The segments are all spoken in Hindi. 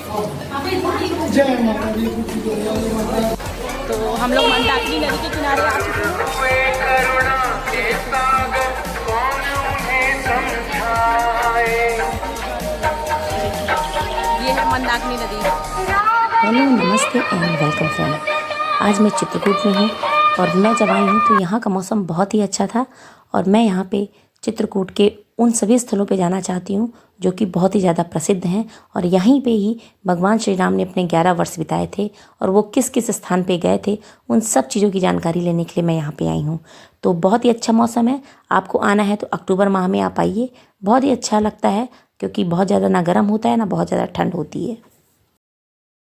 जय माता दी। तो हम लोग मंदाकिनी नदी के किनारे आ चुके हैं। ये है मंदाकिनी नदी। हेलो, नमस्ते एंड वेलकम फ्रेंड। आज मैं चित्रकूट में हूँ और मैं जब आई हूँ तो यहाँ का मौसम बहुत ही अच्छा था और मैं यहाँ पे चित्रकूट के उन सभी स्थलों पे जाना चाहती हूँ जो कि बहुत ही ज़्यादा प्रसिद्ध हैं और यहीं पे ही भगवान श्री राम ने अपने 11 वर्ष बिताए थे और वो किस किस स्थान पे गए थे, उन सब चीज़ों की जानकारी लेने के लिए मैं यहाँ पे आई हूँ। तो बहुत ही अच्छा मौसम है, आपको आना है तो अक्टूबर माह में आप आइए। बहुत ही अच्छा लगता है क्योंकि बहुत ज़्यादा ना गर्म होता है ना बहुत ज़्यादा ठंड होती है।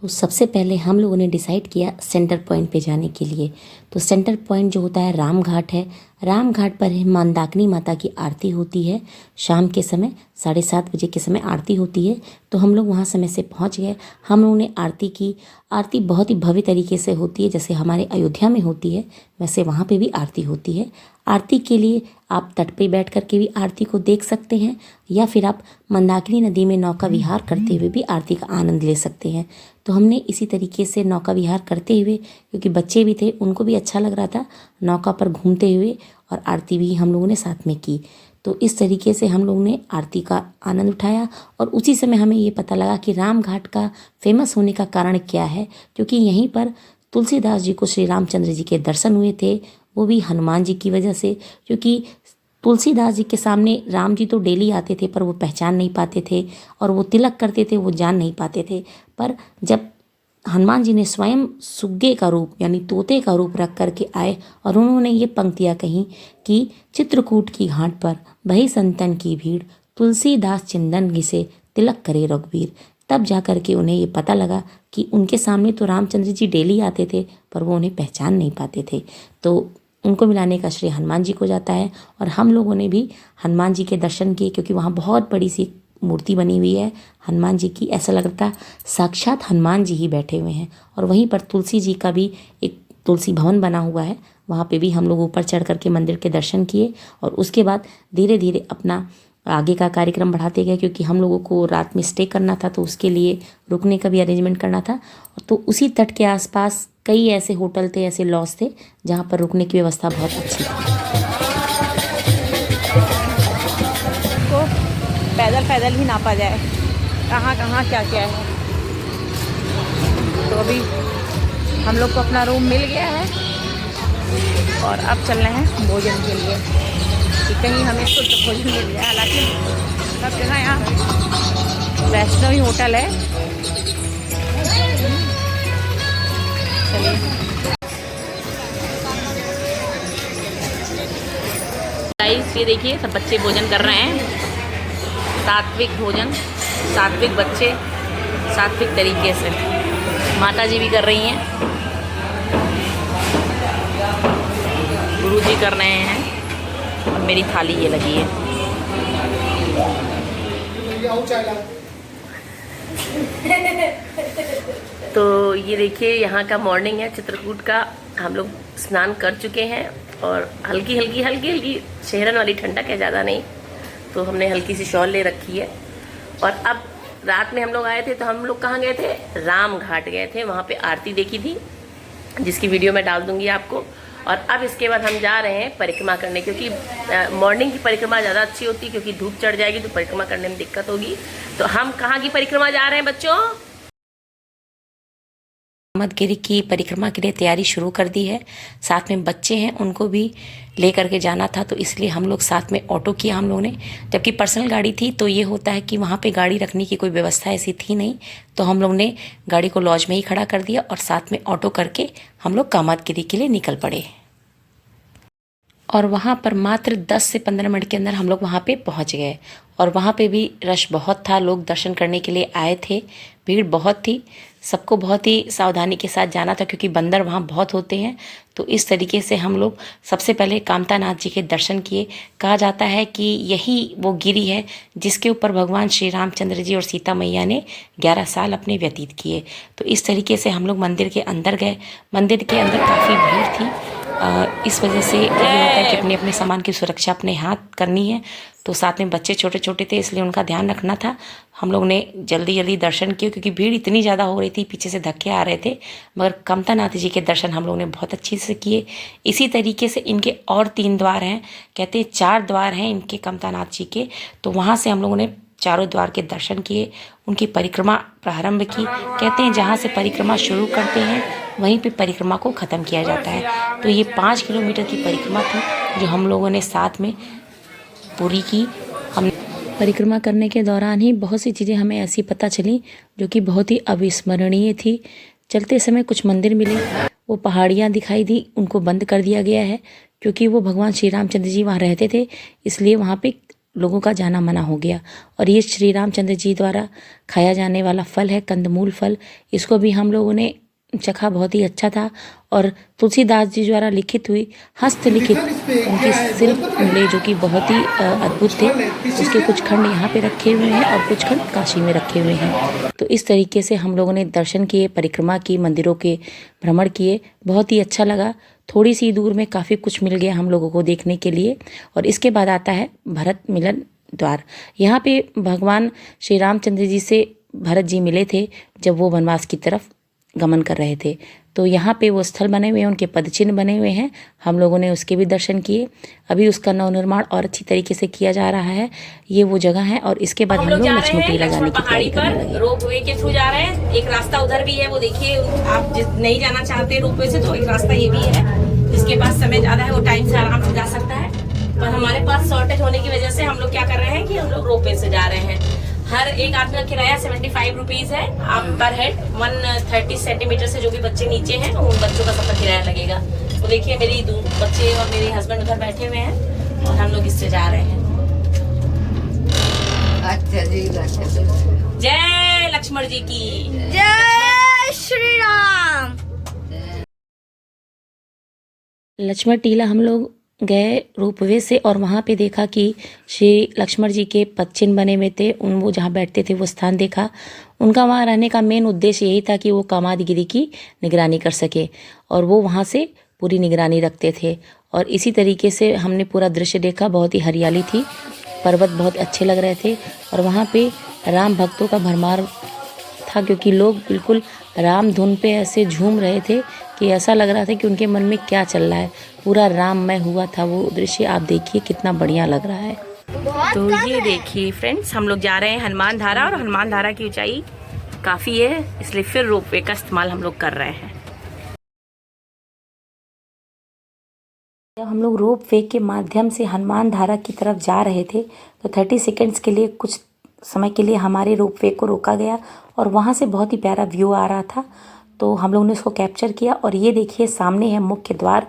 तो सबसे पहले हम लोगों ने डिसाइड किया सेंटर पॉइंट पे जाने के लिए। तो सेंटर पॉइंट जो होता है राम घाट है। राम घाट पर मंदाकिनी माता की आरती होती है। शाम के समय 7:30 बजे के समय आरती होती है। तो हम लोग वहाँ समय से पहुँच गए। हम लोगों ने आरती की। आरती बहुत ही भव्य तरीके से होती है, जैसे हमारे अयोध्या में होती है वैसे वहाँ पे भी आरती होती है। आरती के लिए आप तट पे बैठ कर के भी आरती को देख सकते हैं या फिर आप मंदाकिनी नदी में नौका विहार करते हुए भी आरती का आनंद ले सकते हैं। तो हमने इसी तरीके से नौका विहार करते हुए, क्योंकि बच्चे भी थे उनको भी अच्छा लग रहा था नौका पर घूमते हुए, और आरती भी हम लोगों ने साथ में की। तो इस तरीके से हम लोगों ने आरती का आनंद उठाया और उसी समय हमें ये पता लगा कि राम घाट का फेमस होने का कारण क्या है, क्योंकि यहीं पर तुलसीदास जी को श्री रामचंद्र जी के दर्शन हुए थे, वो भी हनुमान जी की वजह से। क्योंकि तुलसीदास जी के सामने राम जी तो डेली आते थे पर वो पहचान नहीं पाते थे और वो तिलक करते थे, वो जान नहीं पाते थे। पर जब हनुमान जी ने स्वयं सुग्गे का रूप यानी तोते का रूप रख करके आए और उन्होंने ये पंक्तियाँ कहीं कि चित्रकूट की घाट पर भई संतन की भीड़, तुलसीदास चिंदन घिसे तिलक करे रघुवीर, तब जा कर के उन्हें ये पता लगा कि उनके सामने तो रामचंद्र जी डेली आते थे पर वो उन्हें पहचान नहीं पाते थे। तो उनको मिलाने का श्रेय हनुमान जी को जाता है। और हम लोगों ने भी हनुमान जी के दर्शन किए, क्योंकि वहाँ बहुत बड़ी सी मूर्ति बनी हुई है हनुमान जी की। ऐसा लगता है साक्षात हनुमान जी ही बैठे हुए हैं। और वहीं पर तुलसी जी का भी एक तुलसी भवन बना हुआ है, वहाँ पे भी हम लोग ऊपर चढ़ करके मंदिर के दर्शन किए और उसके बाद धीरे धीरे अपना आगे का कार्यक्रम बढ़ाते गए, क्योंकि हम लोगों को रात में स्टे करना था तो उसके लिए रुकने का भी अरेंजमेंट करना था। तो उसी तट के आसपास कई ऐसे होटल थे, ऐसे लॉज थे जहाँ पर रुकने की व्यवस्था बहुत अच्छी थी। तो पैदल पैदल ही नापा जाए कहाँ कहाँ क्या क्या है। तो अभी हम लोग को अपना रूम मिल गया है और अब चल रहे हैं भोजन के लिए कि कहीं हमें शुद्ध भोजन मिल जाए। हालांकि सब जगह यहाँ वैष्णवी होटल है। चलिए, गाइस ये देखिए सब बच्चे भोजन कर रहे हैं। सात्विक भोजन, सात्विक बच्चे सात्विक तरीके से। माता जी भी कर रही हैं, गुरु जी कर रहे हैं और मेरी थाली ये लगी है। तो ये देखिए यहाँ का मॉर्निंग है चित्रकूट का। हम लोग स्नान कर चुके हैं और हल्की हल्की शहरन वाली ठंडक है, ज़्यादा नहीं। तो हमने हल्की सी शॉल ले रखी है। और अब रात में हम लोग आए थे तो हम लोग कहाँ गए थे, राम घाट गए थे। वहाँ पे आरती देखी थी जिसकी वीडियो मैं डाल दूँगी आपको। और अब इसके बाद हम जा रहे हैं परिक्रमा करने, क्योंकि मॉर्निंग की परिक्रमा ज़्यादा अच्छी होती है, क्योंकि धूप चढ़ जाएगी तो परिक्रमा करने में दिक्कत होगी। तो हम कहाँ की परिक्रमा जा रहे हैं बच्चों? कामदगिरी की परिक्रमा के लिए तैयारी शुरू कर दी है। साथ में बच्चे हैं, उनको भी ले करके जाना था तो इसलिए हम लोग साथ में ऑटो किया हम लोगों ने। जबकि पर्सनल गाड़ी थी तो ये होता है कि वहाँ पे गाड़ी रखने की कोई व्यवस्था ऐसी थी नहीं, तो हम लोग ने गाड़ी को लॉज में ही खड़ा कर दिया और साथ में ऑटो करके हम लोग कामदगिरी के लिए निकल पड़े। और वहाँ पर मात्र 10 से 15 मिनट के अंदर हम लोग वहाँ पे पहुँच गए। और वहाँ पे भी रश बहुत था, लोग दर्शन करने के लिए आए थे, भीड़ बहुत थी। सबको बहुत ही सावधानी के साथ जाना था क्योंकि बंदर वहाँ बहुत होते हैं। तो इस तरीके से हम लोग सबसे पहले कामतानाथ जी के दर्शन किए। कहा जाता है कि यही वो गिरी है जिसके ऊपर भगवान श्री रामचंद्र जी और सीता मैया ने 11 साल अपने व्यतीत किए। तो इस तरीके से हम लोग मंदिर के अंदर गए। मंदिर के अंदर काफ़ी भीड़ थी इस वजह से ये होता है कि अपने अपने सामान की सुरक्षा अपने हाथ करनी है। तो साथ में बच्चे छोटे छोटे थे इसलिए उनका ध्यान रखना था। हम लोग ने जल्दी जल्दी दर्शन किए क्योंकि भीड़ इतनी ज़्यादा हो रही थी, पीछे से धक्के आ रहे थे, मगर कमतानाथ जी के दर्शन हम लोग ने बहुत अच्छे से किए। इसी तरीके से इनके और 3 द्वार हैं, कहते हैं 4 द्वार हैं इनके कमतानाथ जी के। तो वहाँ से हम लोगों ने चारों द्वार के दर्शन किए, उनकी परिक्रमा प्रारंभ की। कहते हैं जहाँ से परिक्रमा शुरू करते हैं वहीं पे परिक्रमा को ख़त्म किया जाता है। तो ये 5 किलोमीटर की परिक्रमा थी जो हम लोगों ने साथ में पूरी की। हम परिक्रमा करने के दौरान ही बहुत सी चीज़ें हमें ऐसी पता चली जो कि बहुत ही अविस्मरणीय थी। चलते समय कुछ मंदिर मिले, वो पहाड़ियाँ दिखाई दी, उनको बंद कर दिया गया है क्योंकि वो भगवान श्री रामचंद्र जी वहाँ रहते थे, इसलिए वहाँ पे लोगों का जाना मना हो गया। और ये श्री रामचंद्र जी द्वारा खाया जाने वाला फल है कंदमूल फल, इसको भी हम लोगों ने चखा, बहुत ही अच्छा था। और तुलसीदास जी द्वारा लिखित हुई हस्तलिखित उनकी शिल्प मिले जो कि बहुत ही अद्भुत थे। उसके कुछ खंड यहाँ पे रखे हुए हैं और कुछ खंड काशी में रखे हुए हैं। तो इस तरीके से हम लोगों ने दर्शन किए, परिक्रमा की, मंदिरों के भ्रमण किए, बहुत ही अच्छा लगा। थोड़ी सी दूर में काफ़ी कुछ मिल गया हम लोगों को देखने के लिए। और इसके बाद आता है भरत मिलन द्वार। यहाँ पे भगवान श्री रामचंद्र जी से भरत जी मिले थे जब वो वनवास की तरफ गमन कर रहे थे। तो यहाँ पे वो स्थल बने हुए हैं, उनके पदचिन्ह बने हुए हैं, हम लोगों ने उसके भी दर्शन किए। अभी उसका नवनिर्माण और अच्छी तरीके से किया जा रहा है। ये वो जगह है। और इसके बाद हम लोग लक्ष्मण टीला जाने की तैयारी करने लगे। रोपवे के थ्रू जा रहे हैं। एक रास्ता उधर भी है, वो देखिए। आप नहीं जाना चाहते रोपवे से तो एक रास्ता ये भी है। जिसके पास समय ज्यादा है वो टाइम से आराम से जा सकता है। पर हमारे पास शॉर्टेज होने की वजह से हम लोग क्या कर रहे हैं कि हम लोग रोपवे से जा रहे हैं। हर एक आदमी का किराया 75 रुपीज है आप पर हेड। 130 सेंटीमीटर से जो भी बच्चे नीचे हैं उन बच्चों का सबका किराया लगेगा। तो देखिए मेरी बच्चे और मेरे हस्बैंड उधर बैठे हुए हैं और हम लोग इससे जा रहे हैं। अच्छा जी, जय लक्ष्मण जी की जय श्री राम। लक्ष्मण टीला हम लोग गए रोपवे से और वहाँ पे देखा कि श्री लक्ष्मण जी के पदचिन्ह बने हुए थे। वो जहाँ बैठते थे वो स्थान देखा। उनका वहाँ रहने का मेन उद्देश्य यही था कि वो कामादगिरी की निगरानी कर सके और वो वहाँ से पूरी निगरानी रखते थे। और इसी तरीके से हमने पूरा दृश्य देखा। बहुत ही हरियाली थी, पर्वत बहुत अच्छे लग रहे थे और वहाँ पे राम भक्तों का भरमार था क्योंकि लोग बिल्कुल राम धुन पे ऐसे झूम रहे थे कि ऐसा लग रहा था कि उनके मन में क्या चल रहा है। पूरा राममय हुआ था वो दृश्य। आप देखिए कितना बढ़िया लग रहा है। तो ये देखिए फ्रेंड्स, हम लोग जा रहे हैं हनुमान धारा और हनुमान धारा की ऊंचाई काफ़ी है, इसलिए फिर रोपवे का इस्तेमाल हम लोग कर रहे हैं। जब हम लोग रोप वे के माध्यम से हनुमान धारा की तरफ जा रहे थे तो 30 सेकेंड्स के लिए कुछ समय के लिए हमारे रोप वे को रोका गया और वहाँ से बहुत ही प्यारा व्यू आ रहा था। तो हम लोगों ने उसको कैप्चर किया। और ये देखिए सामने है मुख्य द्वार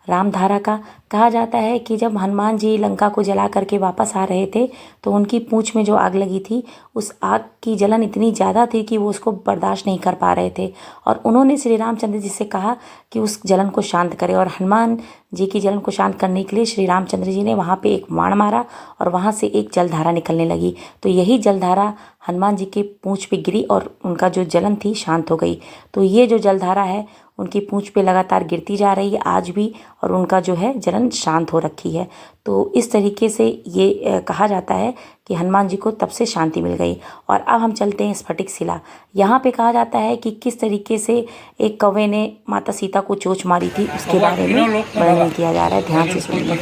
रामधारा का। कहा जाता है कि जब हनुमान जी लंका को जला करके वापस आ रहे थे तो उनकी पूंछ में जो आग लगी थी, उस आग की जलन इतनी ज़्यादा थी कि वो उसको बर्दाश्त नहीं कर पा रहे थे और उन्होंने श्री रामचंद्र जी से कहा कि उस जलन को शांत करें। और हनुमान जी की जलन को शांत करने के लिए श्री रामचंद्र जी ने वहाँ पे एक बाण मारा और वहाँ से एक जलधारा निकलने लगी। तो यही जलधारा हनुमान जी के पूंछ पे गिरी और उनका जो जलन थी शांत हो गई। तो ये जो जलधारा है उनकी पूंछ पे लगातार गिरती जा रही है आज भी और उनका जो है जलन शांत हो रखी है। तो इस तरीके से ये कहा जाता है कि हनुमान जी को तब से शांति मिल गई। और अब हम चलते हैं स्फटिक शिला। यहाँ पे कहा जाता है कि किस तरीके से एक कौवे ने माता सीता को चोंच मारी थी, उसके बारे में वर्णन किया जा रहा है। ध्यान से सुनिए।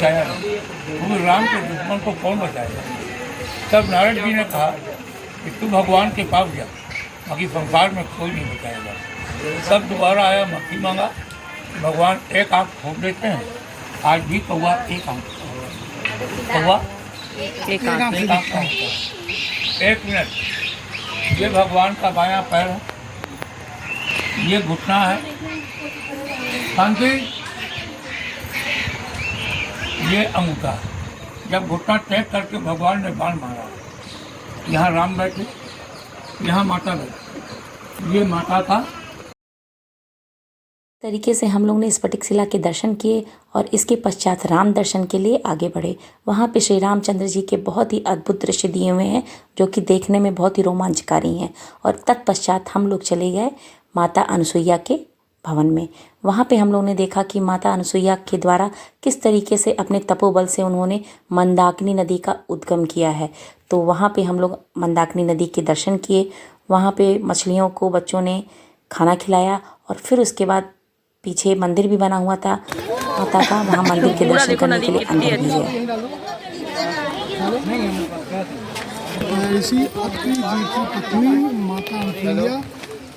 राम के दुश्मन को कौन बचाएगा? तब नारद जी ने कहा कि तू भगवान के पास जा, बाकी संसार में कोई नहीं बचाएगा। तब दोबारा आया, माफी मांगा। भगवान एक आँख खोल देते हैं। आज भी कौवा एक आँख, कौवा एक आँख। एक मिनट, ये भगवान का बायां पैर है, ये घुटना है, शांति, ये अंगूठा है। जब घुटना टेक करके भगवान ने बाण मारा, यहाँ राम बैठे, यहाँ माता बैठी, ये माता का। तरीके से हम लोग ने स्फटिक शिला के दर्शन किए और इसके पश्चात राम दर्शन के लिए आगे बढ़े। वहाँ पे श्री रामचंद्र जी के बहुत ही अद्भुत दृश्य दिए हुए हैं जो कि देखने में बहुत ही रोमांचकारी हैं। और तत्पश्चात हम लोग चले गए माता अनसुईया के भवन में। वहाँ पे हम लोगों ने देखा कि माता अनसुईया के द्वारा किस तरीके से अपने तपोबल से उन्होंने मंदाकिनी नदी का उद्गम किया है। तो वहाँ पे हम लोग मंदाकिनी नदी के दर्शन किए, वहाँ पे मछलियों को बच्चों ने खाना खिलाया और फिर उसके बाद पीछे मंदिर भी बना हुआ था माता का, वहाँ मंदिर के दर्शन करने के लिए अंदर भी गए। ऋषि अत्रि जी की पत्नी माता अनसुईया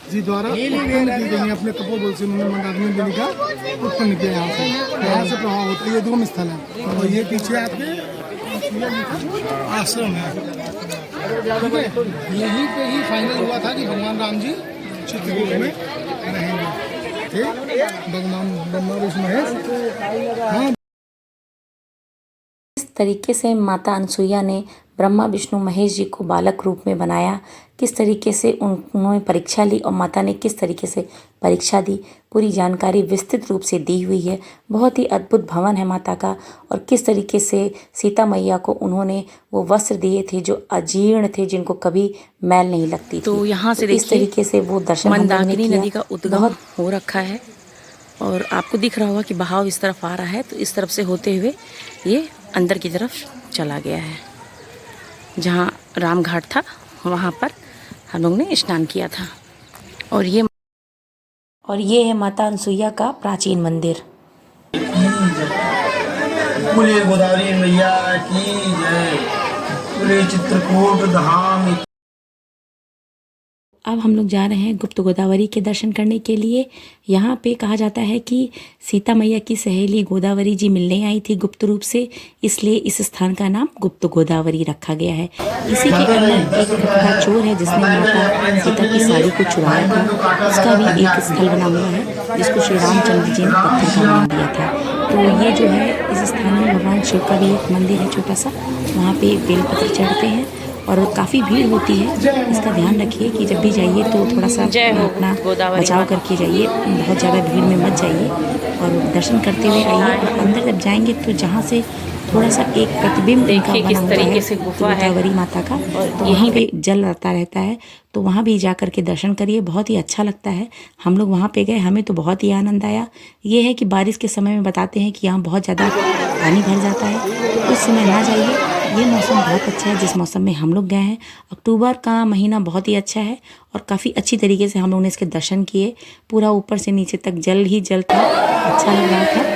जी द्वारा उत्पन्न की गई अपने तपोबल से उन्होंने मंदाकिनी नदी का उत्पन्न किया। यहाँ से प्रभाव होता है। ये उद्गम स्थल है और ये पीछे आपके अनसुईया जी का आश्रम है। ठीक है, यहीं पे ही फाइनल हुआ था कि भगवान राम जी चित्रकूट में रहेंगे। ठीक, भगवान ब्रह्मा विष्णु महेश। हाँ, इस तरीके से माता अनसुईया ने ब्रह्मा विष्णु महेश जी को बालक रूप में बनाया, किस तरीके से उन्होंने परीक्षा ली और माता ने किस तरीके से परीक्षा दी, पूरी जानकारी विस्तृत रूप से दी हुई है। बहुत ही अद्भुत भवन है माता का। और किस तरीके से सीता मैया को उन्होंने वो वस्त्र दिए थे जो अजीर्ण थे, जिनको कभी मैल नहीं लगती थी। तो यहाँ से इस तरीके से वो दर्शन मंदाकिनी नदी का उद्गम हो रखा है और आपको दिख रहा होगा कि बहाव इस तरफ आ रहा है, तो इस तरफ से होते हुए ये अंदर की तरफ चला गया है। जहाँ राम घाट था वहाँ पर हम लोग ने स्नान किया था। और ये है माता अनसुईया का प्राचीन मंदिर। बोलिए गोदावरी मैया की जय, बोलिए चित्रकूट धाम। अब हम लोग जा रहे हैं गुप्त गोदावरी के दर्शन करने के लिए। यहाँ पे कहा जाता है कि सीता मैया की सहेली गोदावरी जी मिलने आई थी गुप्त रूप से, इसलिए इस स्थान का नाम गुप्त गोदावरी रखा गया है। इसी के अंदर एक बड़ा चोर है जिसने माता सीता की साड़ी को चुराया था, उसका भी एक स्थल बना हुआ है जिसको श्री रामचंद्र जी ने पत्थर का नाम दिया था। तो ये जो है इस स्थान में भगवान शिव का भी एक मंदिर है छोटा सा, वहाँ पे बेलपत्र चढ़ते हैं और काफ़ी भीड़ होती है। इसका ध्यान रखिए कि जब भी जाइए तो थोड़ा सा अपना बचाव करके जाइए, बहुत ज़्यादा भीड़ में मत जाइए और दर्शन करते हुए आइए। और अंदर जब जाएंगे तो जहाँ से थोड़ा सा एक प्रतिबिंब इनका बना हुआ है गोदावरी माता का, तो यहीं पे जल आता रहता है, तो वहाँ भी जा कर के दर्शन करिए, बहुत ही अच्छा लगता है। हम लोग वहाँ पे गए, हमें तो बहुत ही आनंद आया। ये है कि बारिश के समय में बताते हैं कि यहाँ बहुत ज़्यादा पानी भर जाता है, तो उस समय ना जाइए। ये मौसम बहुत अच्छा है जिस मौसम में हम लोग गए हैं। अक्टूबर का महीना बहुत ही अच्छा है और काफ़ी अच्छी तरीके से हम लोगों ने इसके दर्शन किए। पूरा ऊपर से नीचे तक जल ही जल था, अच्छा लग रहा था।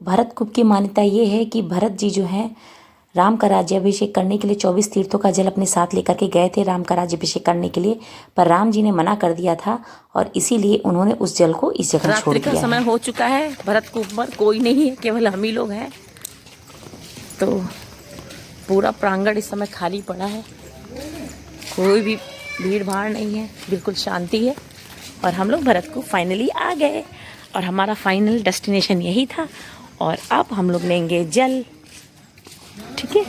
भरत कूप की मान्यता ये है कि भरत जी जो हैं राम का राज्याभिषेक करने के लिए 24 तीर्थों का जल अपने साथ लेकर के गए थे राम का राज्याभिषेक करने के लिए, पर राम जी ने मना कर दिया था और इसीलिए उन्होंने उस जल को इस जगह छोड़ दिया। समय हो चुका है, भरत कूप पर कोई नहीं है, केवल हम ही लोग हैं। तो पूरा प्रांगण इस समय खाली पड़ा है, कोई भी भीड़ भाड़ नहीं है, बिल्कुल शांति है। और हम लोग भरत कूप फाइनली आ गए और हमारा फाइनल डेस्टिनेशन यही था। और अब हम लोग लेंगे जल, ठीक है।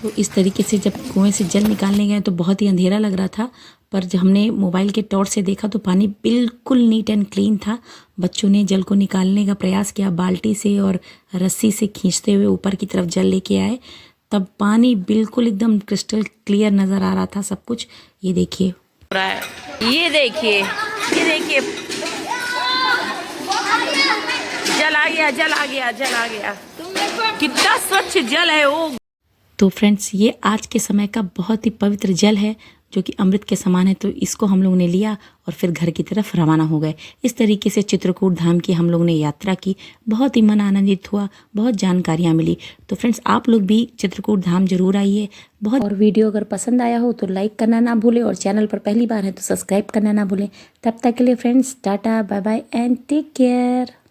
तो इस तरीके से जब कुएं से जल निकालने गए तो बहुत ही अंधेरा लग रहा था, पर जब हमने मोबाइल के टॉर्च से देखा तो पानी बिल्कुल नीट एंड क्लीन था। बच्चों ने जल को निकालने का प्रयास किया, बाल्टी से और रस्सी से खींचते हुए ऊपर की तरफ जल लेके आए, तब पानी बिल्कुल एकदम क्रिस्टल क्लियर नज़र आ रहा था सब कुछ। ये देखिए, ये देखिए, ये देखिए, जल आ गया, जल आ गया, जल आ गया। कितना स्वच्छ जल है वो। तो फ्रेंड्स, ये आज के समय का बहुत ही पवित्र जल है जो कि अमृत के समान है। तो इसको हम लोगों ने लिया और फिर घर की तरफ रवाना हो गए। इस तरीके से चित्रकूट धाम की हम लोगों ने यात्रा की, बहुत ही मन आनंदित हुआ, बहुत जानकारियाँ मिली। तो फ्रेंड्स, आप लोग भी चित्रकूट धाम जरूर आइए। और वीडियो अगर पसंद आया हो तो लाइक करना ना भूलें और चैनल पर पहली बार है तो सब्सक्राइब करना ना भूलें। तब तक के लिए फ्रेंड्स, टाटा, bye bye and take care.